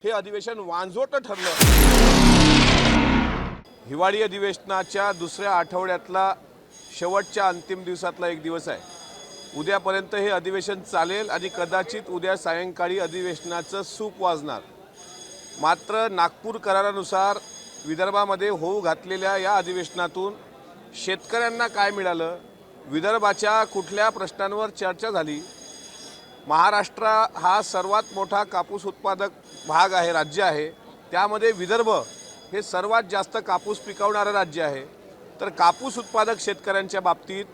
हे अधिवेशन वांझोट ठरलं। हिवाळी अधिवेशनाच्या दुसऱ्या आठवड्यातला शेवटच्या अंतिम दिवसातला एक दिवस आहे। उद्यापर्यंत हे अधिवेशन चालेल आणि कदाचित उद्या सायंकाळी अधिवेशनाचं सूप वाजणार। मात्र नागपूर करारानुसार विदर्भामध्ये होऊ घातलेल्या या अधिवेशनातून शेतकऱ्यांना काय मिळालं, विदर्भाच्या कुठल्या प्रश्नांवर चर्चा झाली। महाराष्ट्र हा सर्वात मोठा कापूस उत्पादक भाग आहे, राज्य आहे। त्यामध्ये विदर्भ हे सर्वात जास्त कापूस पिकवणारं राज्य आहे। तर कापूस उत्पादक शेतकऱ्यांच्या बाबतीत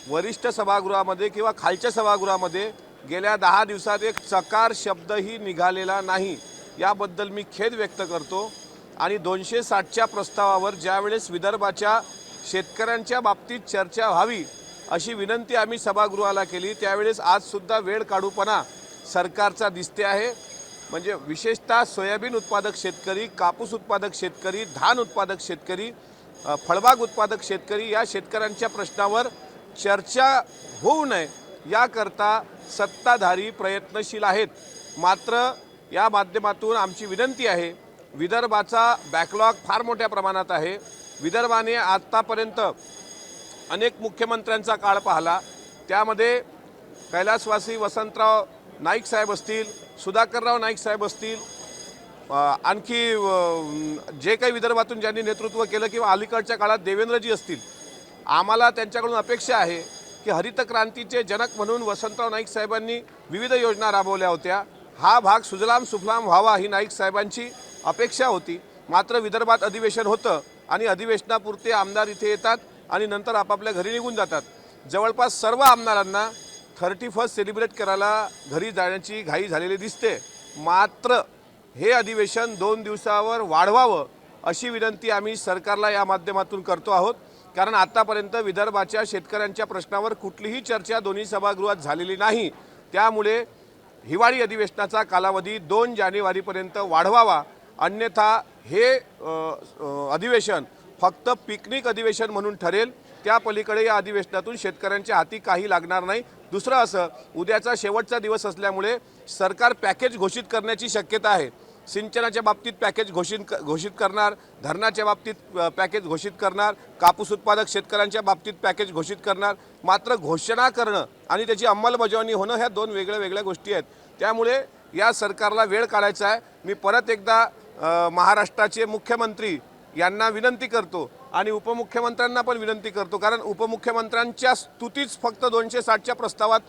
वरिष्ठ सभागृहामध्ये किंवा खालच्या सभागृहामध्ये गेल्या 10 दिवसात एक चकार शब्दही निघालेला नाही। याबद्दल मी खेद व्यक्त करतो। आणि 260च्या प्रस्तावावर ज्यावेळेस विदर्भाच्या शेतकऱ्यांच्या बाबतीत चर्चा व्हावी अशी विनंती आम्ही सभागृहाला केली, त्यावेळेस आज सुद्धा वेळ काढूपणा सरकारचा दिसते आहे। म्हणजे विशेषतः सोयाबीन उत्पादक शेतकरी, कापूस उत्पादक शेतकरी, धान उत्पादक शेतकरी, फळबाग उत्पादक शेतकरी या शेतकऱ्यांच्या प्रश्नावर चर्चा होऊ नये याकरता सत्ताधारी प्रयत्नशील आहेत। मात्र या माध्यमातून आमची विनंती आहे, विदर्भाचा बॅकलॉग फार मोठ्या प्रमाणात आहे। विदर्भाने आतापर्यंत अनेक मुख्यमंत्र्यांचा काळ पाहिला, त्यामध्ये कैलासवासी वसंतराव नाईक साहेब असतील, सुधाकरराव नाईक साहेब असतील, आणखी जे काही विदर्भातून ज्यांनी नेतृत्व केलं किंवा अलीकडच्या काळात देवेंद्रजी असतील। आम्हाला त्यांच्याकडून अपेक्षा आहे की हरित क्रांतीचे जनक म्हणून वसंतराव नाईक साहेबांनी विविध योजना राबवल्या होत्या। हा भाग सुजलाम सुफलाम व्हावा ही नाईक साहेबांची अपेक्षा होती। मात्र विदर्भात अधिवेशन होतं आणि अधिवेशनापुरते आमदार इथे येतात आणि नंतर आपापल्या घरी निघून जातात। जवळपास सर्व आमदारांना 31 सेलिब्रेट करायला घरी जाण्याची घाई झालेली दिसते। मात्र हे अधिवेशन 2 दिवसावर वाढवावं अशी विनंती आम्ही सरकारला या माध्यमातून करतो आहोत। कारण आतापर्यंत विदर्भाच्या शेतकऱ्यांच्या प्रश्नावर कुठलीही चर्चा दोन्ही सभागृहात झालेली नाही। त्यामुळे हिवाळी अधिवेशनाचा कालावधी 2 जानेवारीपर्यंत वाढवावा, अन्यथा हे अधिवेशन फक्त पिकनिक अधिवेशन म्हणून ठरेल। त्या पलीकडे या अधिवेशनातून शेतकऱ्यांच्या हाती काही लागणार नाही। दुसरं असं, उद्याचा शेवटचा दिवस असल्यामुळे सरकार पॅकेज घोषित करण्याची शक्यता आहे। सिंचनाच्या बाबतीत पॅकेज घोषित करणार, धरणाच्या बाबतीत पॅकेज घोषित करणार, कापूस उत्पादक शेतकऱ्यांच्या बाबतीत पॅकेज घोषित करणार। मात्र घोषणा करणं आणि त्याची अंमलबजावणी होणं ह्या 2 वेगळ्या गोष्टी आहेत। त्यामुळे या सरकारला वेळ काढायचा आहे। मी परत एकदा महाराष्ट्राचे मुख्यमंत्री यांना विनंती करतो आणि उपमुख्यमंत्र्यांना पण विनंती करतो, कारण उपमुख्यमंत्र्यांच्या स्तुतीच फक्त 260च्या प्रस्तावात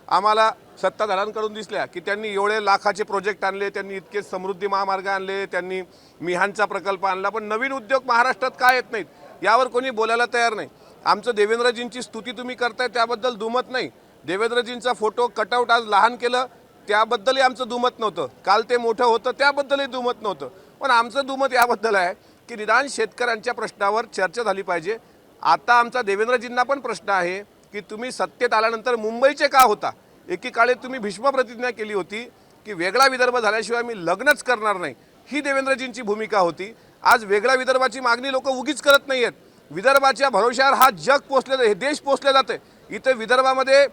आम्हाला सत्ताधाऱ्यांकडून दिसल्या की त्यांनी एवढे लाखाचे प्रोजेक्ट आणले, त्यांनी इतके समृद्धी महामार्ग आणले, त्यांनी मिहानचा प्रकल्प आणला, पण नवीन उद्योग महाराष्ट्रात काय येत नाहीत यावर कोणी बोलायला तयार नाही। आमचं देवेंद्रजींची स्तुती तुम्ही करताय त्याबद्दल दुमत नाही। देवेंद्रजींचा फोटो कटआउट आज लहान केलं त्याबद्दलही आमचं दुमत नव्हतं, काल ते मोठं होतं त्याबद्दलही दुमत नव्हतं। पण आमचं दुमत याबद्दल आहे की निदान शेतकऱ्यांच्या प्रश्नावर चर्चा झाली पाहिजे। आता आमचा देवेंद्रजींना पण प्रश्न आहे की तुम्ही सत्तेत आल्यानंतर मुंबईचे का होता? एकीकाळी तुम्ही भीष्म प्रतिज्ञा केली होती की वेगळा विदर्भ झाल्याशिवाय मी लग्नच करणार नाही, ही देवेंद्रजींची भूमिका होती। आज वेगळ्या विदर्भाची मागणी लोक उगीच करत नाही आहेत। विदर्भाच्या भरोश्यावर हा जग पोचले, हे देश पोचले जाते। इथे विदर्भामध्ये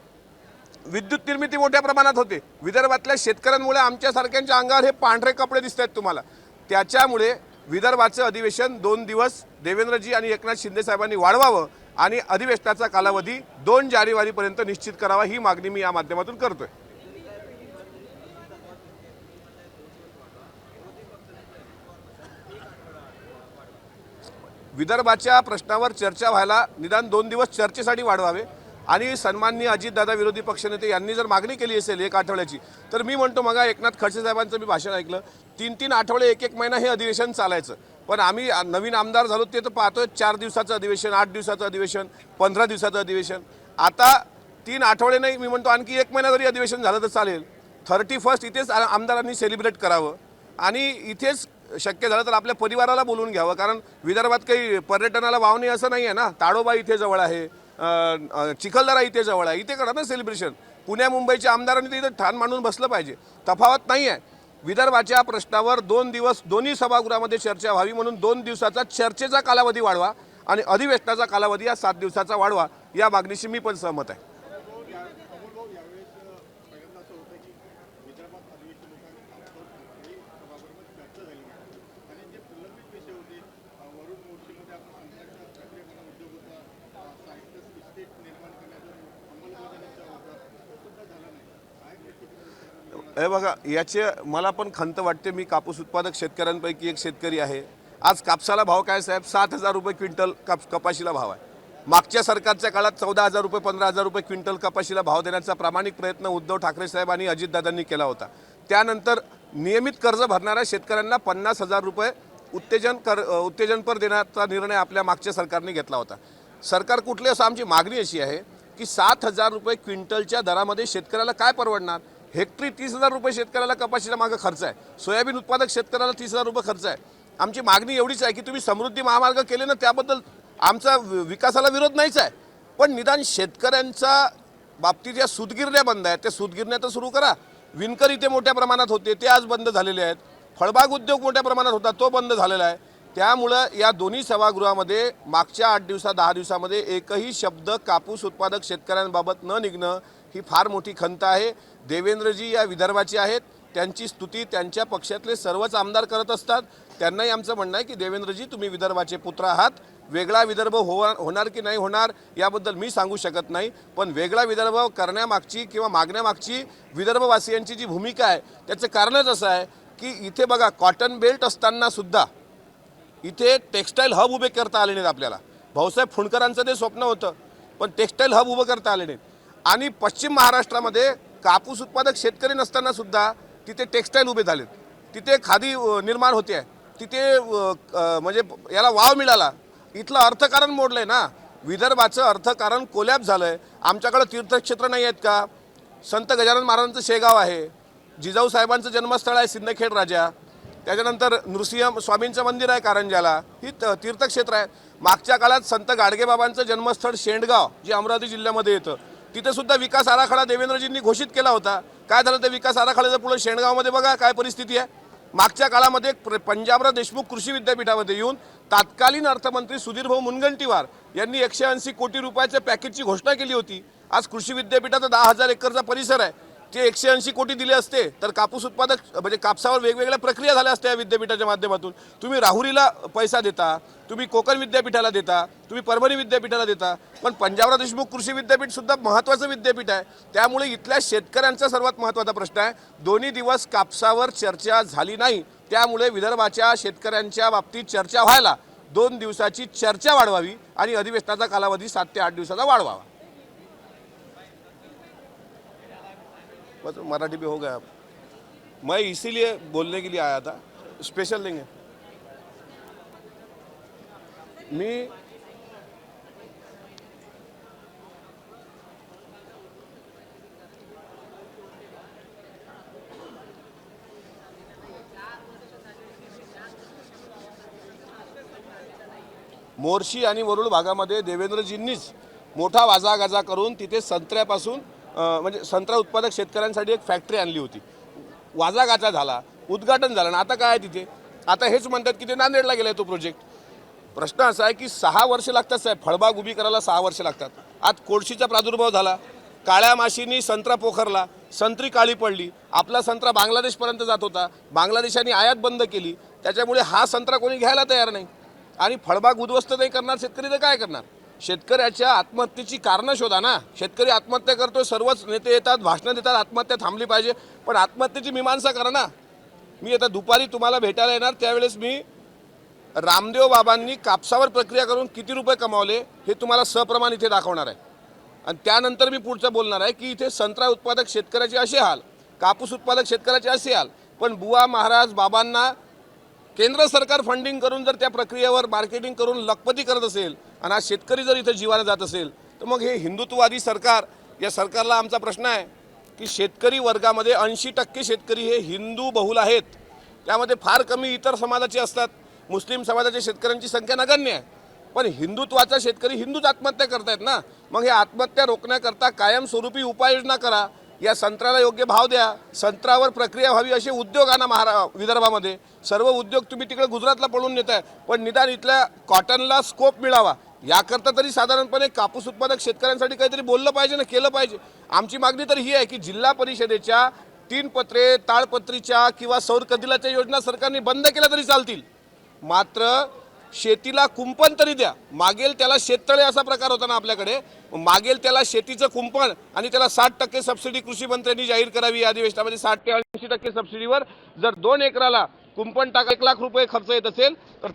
विद्युत निर्मिती मोठ्या प्रमाणात होते। विदर्भातल्या शेतकऱ्यांमुळे आमच्यासारख्यांच्या अंगावर हे पांढरे कपडे दिसत आहेत तुम्हाला। त्याच्यामुळे विदर्भाचं अधिवेशन 2 दिवस देवेंद्रजी आणि एकनाथ शिंदे साहेबांनी वाढवावं आणि अधिवेशनाचा कालावधी 2 जानेवारीपर्यंत निश्चित करावा, ही मागणी मी या माध्यमातून करतोय। विदर्भाच्या प्रश्नावर चर्चा व्हायला निदान 2 दिवस चर्चेसाठी वाढवावे। आणि सन्माननीय अजितदादा विरोधी पक्षनेते यांनी जर मागणी केली असेल 1 आठवड्याची, तर मी म्हणतो मग एकनाथ खडसे साहेबांचं मी भाषण ऐकलं, 3-3 आठवडे 1-1 महिना हे अधिवेशन चालायचं। पण आम्ही नवीन आमदार झालो ते तर पाहतोय 4 दिवसाचं अधिवेशन, 8 दिवसाचं अधिवेशन, 15 दिवसाचं अधिवेशन। आता 3 आठवडे नाही, मी म्हणतो आणखी 1 महिना जरी अधिवेशन झालं तर चालेल। 31 इथेच आमदारांनी सेलिब्रेट करावं आणि इथेच शक्य झालं तर आपल्या परिवाराला बोलून घ्यावं, कारण विदर्भात काही पर्यटनाला वाव नाही असं नाही आहे ना। ताडोबा इथे जवळ आहे, चिखलदरा इथे जवळ आहे, इथे करा ना सेलिब्रेशन। पुण्या मुंबईच्या आमदारांनी तर इथं ठाण मांडून बसलं पाहिजे, तफावत नाही आहे। विदर्भाच्या प्रश्नावर 2 दिवस दोन्ही सभागृहामध्ये चर्चा व्हावी म्हणून 2 दिवसाचा चर्चेचा कालावधी वाढवा आणि अधिवेशनाचा कालावधी हा 7 दिवसाचा वाढवा, या मागणीशी मी पण सहमत आहे। हे बघा, याचे मला पण खंत वाटते. मी कापूस उत्पादक शेतकऱ्यांपैकी एक शेतकरी आहे. आज कापसाला भाव काय साहेब? 7,000 रुपये क्विंटल कपाशीला भाव आहे. मागच्या सरकारच्या काळात 14,000 रुपये 15,000 रुपये क्विंटल कपाशीला भाव देण्याचा प्रामाणिक प्रयत्न उद्धव ठाकरे साहेब आणि अजितदादांनी केला होता. त्यानंतर नियमित कर्ज भरणाऱ्या शेतकऱ्यांना 50,000 रुपये उत्तेजनपर देण्याचा निर्णय आपल्या मागच्या सरकारने घेतला होता. सरकार कुठले असं आमची मागणी अशी आहे की 7,000 रुपये क्विंटलच्या दरामध्ये शेतकऱ्याला काय परवडणार? हेक्टरी 30,000 रुपये शेतकऱ्याला कपाशीला मागं खर्च आहे. सोयाबीन उत्पादक शेतकऱ्याला 30,000 रुपये खर्च आहे. आमची मागणी एवढीच आहे की तुम्ही समृद्धी महामार्ग केले ना, त्याबद्दल आमचा विकासाला विरोध नाहीच आहे, पण निदान शेतकऱ्यांच्या बाबतीत या सूतगिरण्या बंद आहेत, त्या सूतगिरण्या तर सुरू करा. विणकर इथे मोठ्या प्रमाणात होते, ते आज बंद झालेले आहेत. फळबाग उद्योग मोठ्या प्रमाणात होता, तो बंद झालेला आहे. त्यामुळं या दोन्ही सभागृहामध्ये मागच्या 8 दिवसात 10 दिवसामध्ये एकही शब्द कापूस उत्पादक शेतकऱ्यांबाबत न निघणं ही फार मोठी खंत आहे. देवेंद्रजी या विदर्भाचे आहेत, त्यांची स्तुती त्यांच्या पक्षातले सर्वच आमदार करत असतात. त्यांनाही आमचं म्हणणं आहे की देवेंद्रजी, तुम्ही विदर्भाचे पुत्र आहात. वेगळा विदर्भ होणार की नाही होणार याबद्दल मी सांगू शकत नाही, पण वेगळा विदर्भ करण्यामागची किंवा मागण्यामागची विदर्भवासियांची जी भूमिका आहे त्याचं कारणच असं आहे की इथे बघा, कॉटन बेल्ट असताना सुद्धा इथे टेक्स्टाईल हब उभे करता आले नाहीत आपल्याला. भाऊसाहेब फुंडकरांचं ते स्वप्न होतं, पण टेक्स्टाईल हब उभं करता आले नाहीत. आणि पश्चिम महाराष्ट्रामध्ये कापूस उत्पादक शेतकरी नसताना सुद्धा तिथे टेक्स्टाईल उभे झालेत, तिथे खादी निर्माण होते आहे, तिथे म्हणजे याला वाव मिळाला. इथलं अर्थकारण मोडलंय ना, विदर्भाचं अर्थकारण कोलॅप्स झालंय. आमच्याकडे तीर्थक्षेत्र नाही आहेत का? संत गजानन महाराजांचं शेगाव आहे, जिजाऊ साहेबांचं जन्मस्थळ आहे सिंदखेड राजा, त्याच्यानंतर नृसिंह स्वामींचं मंदिर आहे कारंजाला, ही तीर्थक्षेत्र आहे. मागच्या काळात संत गाडगेबाबांचं जन्मस्थळ शेंडगाव जे अमरावती जिल्ह्यामध्ये येतं, तिथे सुद्धा विकास आराखडा देवेंद्रजींनी घोषित केला होता. काय झालं त्या विकास आराखड्याचं? पुढे शेंडगावमध्ये बघा काय परिस्थिती आहे. मागच्या काळामध्ये पंजाबराव देशमुख कृषी विद्यापीठामध्ये येऊन तत्कालीन अर्थमंत्री सुधीरभाऊ मुनगंटीवार यांनी 180 कोटी रुपयाच्या पॅकेजची घोषणा केली होती. आज कृषी विद्यापीठाचा 10,000 एकरचा परिसर आहे, ते 180 कोटी दिले असते तर कापूस उत्पादक म्हणजे कापसावर वेगवेगळ्या प्रक्रिया झाल्या असत्या विद्यापीठाच्या माध्यमातून. तुम्ही राहुरीला पैसा देता, तुम्ही कोकण विद्यापीठाला देता, तुम्ही परभणी विद्यापीठाला देता, पण पंजाबराव देशमुख कृषी विद्यापीठ सुद्धा महत्त्वाचं विद्यापीठ आहे. त्यामुळे इथल्या शेतकऱ्यांचा सर्वात महत्त्वाचा प्रश्न आहे. दोन्ही दिवस कापसावर चर्चा झाली नाही, त्यामुळे विदर्भाच्या शेतकऱ्यांच्या बाबतीत चर्चा व्हायला 2 दिवसाची चर्चा वाढवावी आणि अधिवेशनाचा कालावधी 7 ते 8 दिवसाचा वाढवावा. बस मराठी भी हो गया. मैं इसीलिए बोलने के लिए आया था. स्पेशल लेंगे मी मोर्शी आणि वरुड भागामध्ये देवेंद्रजींनीच मोठा वाजागाजा करून तिथे संत्र्यापासून म्हणजे संत्रा उत्पादक शेतकऱ्यांसाठी एक फॅक्टरी आणली होती. वाजागाजा झाला, उद्घाटन झालं, आता काय आहे तिथे? आता हेच म्हणतात की ते नांदेडला गेलाय तो प्रोजेक्ट. प्रश्न असा आहे की 6 वर्ष लागतात साहेब, फळबाग उभी करायला 6 वर्ष लागतात. आज कोळशीचा प्रादुर्भाव झाला, काळ्या माशीनी संत्रा पोखरला, संत्री काळी पडली, आपला संत्रा बांगलादेशपर्यंत जात होता, बांगलादेशाने आयात बंद केली, त्याच्यामुळे हा संत्रा कोणी घ्यायला तयार नाही. आणि फळबाग उद्ध्वस्त नाही करणार शेतकरी तर काय करणार? शेतकऱ्याच्या आत्महत्येची कारणं शोधा ना. शेतकरी आत्महत्या करतोय, सर्वच नेते येतात भाषणं देतात आत्महत्या थांबली पाहिजे, पण आत्महत्येची मीमांसा करा ना. मी आता दुपारी तुम्हाला भेटायला येणार, त्यावेळेस मी रामदेव बाबांनी कापसावर प्रक्रिया करून किती रुपये कमावले हे तुम्हाला सप्रमाण इथे दाखवणार आहे. आणि त्यानंतर मी पुढचं बोलणार आहे की इथे संत्रा उत्पादक शेतकऱ्याचे असे हाल, कापूस उत्पादक शेतकऱ्याचे असे हाल, पण बुवा महाराज बाबांना केंद्र सरकार फंडिंग करून जर त्या प्रक्रियेवर मार्केटिंग करून लखपती करत असेल आणि आज शेतकरी जर इथे जीवाने जात असेल तर मग हे हिंदुत्ववादी सरकार, या सरकारला आमचा प्रश्न आहे की शेतकरी वर्गामध्ये 80% शेतकरी हे हिंदू बहुल आहेत, त्यामध्ये फार कमी इतर समाजाचे असतात. मुस्लिम समाजाच्या शेतकऱ्यांची संख्या नगण्य आहे, पण हिंदुत्वाचा शेतकरी हिंदूच आत्महत्या करतायत ना. मग हे आत्महत्या रोखण्याकरता कायमस्वरूपी उपाययोजना करा, या संत्र्याला योग्य भाव द्या, संत्र्यावर प्रक्रिया व्हावी असे उद्योग आणा. विदर्भामध्ये सर्व उद्योग तुम्ही तिकडे गुजरातला पळून नेताय, पण निदान इथल्या कॉटनला स्कोप मिळावा याकरता तरी साधारणपणे कापूस उत्पादक शेतकऱ्यांसाठी काहीतरी बोललं पाहिजे ना, केलं पाहिजे. आमची मागणी तर ही आहे की जिल्हा परिषदेच्या 3 पत्रे, ताळपत्रीच्या किंवा सौर कदिलाच्या योजना सरकारने बंद केल्या तरी चालतील, मात्र शेतीला कुंपण तरी द्या. मागेल त्याला शेततळे असा प्रकार होता ना आपल्याकडे, मागेल त्याला शेतीचं कुंपण आणि त्याला 60% सबसिडी कृषी मंत्र्यांनी जाहीर करावी. या अधिवेशनामध्ये 60 ते 80% सबसिडीवर जर 2 एकराला कुंपण टाका 1 लाख रुपये खर्च येत असेल तर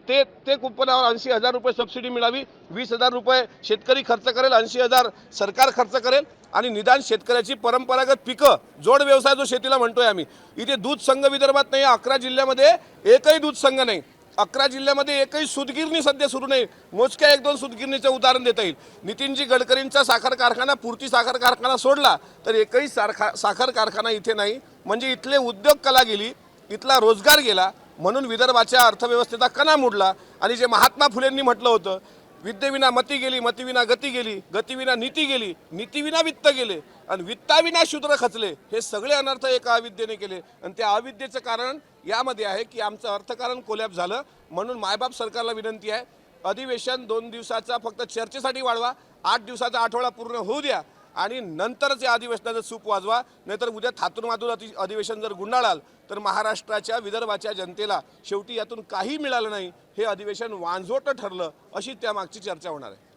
ते कुंपणावर 80,000 रुपये सबसिडी मिळावी. 20,000 रुपये शेतकरी खर्च करेल, 80,000 सरकार खर्च करेल आणि निदान शेतकऱ्याची परंपरागत पिकं, जोड व्यवसाय जो शेतीला म्हणतोय आम्ही, इथे दूध संघ विदर्भात नाही. 11 जिल्ह्यामध्ये एकही दूध संघ नाही. 11 जिल्ह्यामध्ये एकही सूतगिरणी सध्या सुरू नाही. मोजक्या 1-2 सूतगिरणीचं उदाहरण देता येईल. नितीनजी गडकरींचा साखर कारखाना, पूर्ती साखर कारखाना सोडला तर एकही साखर कारखाना इथे नाही. म्हणजे इथले उद्योग कला गेली, इथला रोजगार गेला. म्हणून विदर्भाच्या अर्थव्यवस्थेचा कणा मोडला. आणि जे महात्मा फुलेंनी म्हटलं होतं, विद्येविना मती गेली, मतीविना गती गेली, गतीविना नीती गेली, नीतीविना वित्त गेले आणि वित्ताविना शूद्र खचले. हे सगळे अनर्थ एका अविद्येने केले. आणि त्या अविद्येचं कारण यामध्ये आहे की आमचं अर्थकारण कोलॅप्स झालं. म्हणून मायबाप सरकारला विनंती आहे, अधिवेशन 2 दिवसाचा फक्त चर्चेसाठी वाढवा. 8 दिवसाचा आठवडा पूर्ण होऊ द्या आणि नंतरच या अधिवेशनाचं सूप वाजवा. नाहीतर उद्या थातून मातून अधिवेशन जर गुंडाळाल तर महाराष्ट्राच्या, विदर्भाच्या जनतेला शेवटी यातून काही मिळालं नाही, हे अधिवेशन वांझोटं ठरलं, अशी त्यामागची चर्चा होणार आहे.